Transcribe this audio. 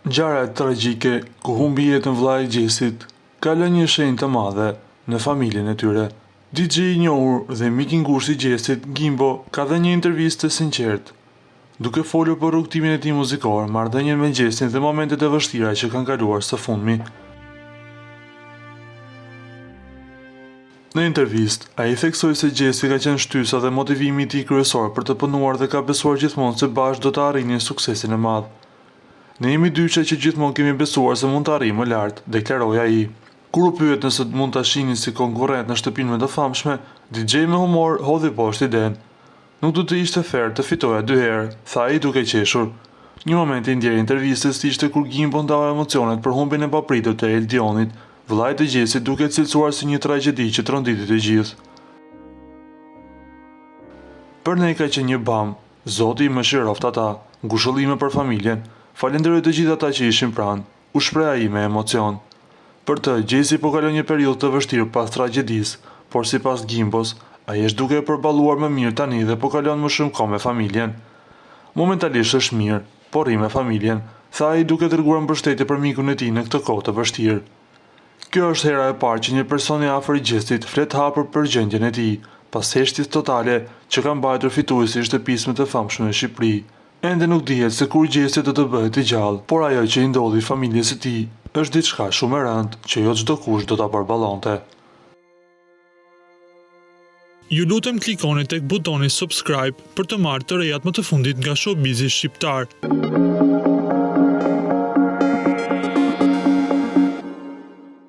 Ngjarja tragjike ku humbi jetën vllai i Gjesit ka lënë një shenjë të madhe në familjen e tyre. DJ i njohur dhe mik i ngushtë i Gjesit, Gimbo, ka dhënë një intervistë të sinqertë, duke folur për rrugtimin e tij muzikor, marrëdhënien me Gjesin dhe momentet e vështira që kanë kaluar së fundmi. Në intervistë, ai theksoi se Gjesi ka qenë shtysa dhe motivimi i tij kryesor për të punuar dhe ka besuar gjithmonë se bashkë do të arrinin suksesin e madh. Ne jemi dyçe që gjithmonë kemi besuar se mund të arrijmë më lart, deklaroi ai. Kur u pyet nëse mund ta shihnin si konkurrent në shtëpinë më të famshme, DJ me humor hodhi poshtë idenë. Nuk do të ishte fair të fitoja 2 herë, tha ai duke qeshur. Një moment i ndjerë intervistës ishte kur Gimbo ndau emocionet për humbjen e papritur të Eldionit, vllait të Gjesit, duke cilësuar si një tragjedi që tronditi të gjithë. Për ne ka qenë një bam, Zoti i mëshiroft ata, ngushëllime për familjen. Falenderoj të gjithë ata që ishin pranë, u shpreh ai me emocion. Për të, Gjesi po kalon një periudhë të vështirë pas tragjedisë, por sipas Gimbos, ai është duke e përballuar më mirë tani dhe po kalon më shumë kohë me familjen. Momentalisht është mirë, por rri me familjen, tha ai duke dërguar mbështetje për mikun e tij në këtë kohë të vështirë. Kjo është hera e parë që një person i afër i Gjesit flet hapur për gjendjen e tij, pas heshtjes totale që ka mbajtur fituesi i shtëpisë më të famshme në Shqipëri. Ende nuk dihet se kur Gjesi do të bëhet i gjallë, por ajo që i ndodhi familjes së tij është diçka shumë e rëndë që jo çdo kush do ta përballonte. Ju lutem klikoni tek butoni subscribe për të marrë të rejat më të fundit nga Showbizi shqiptar.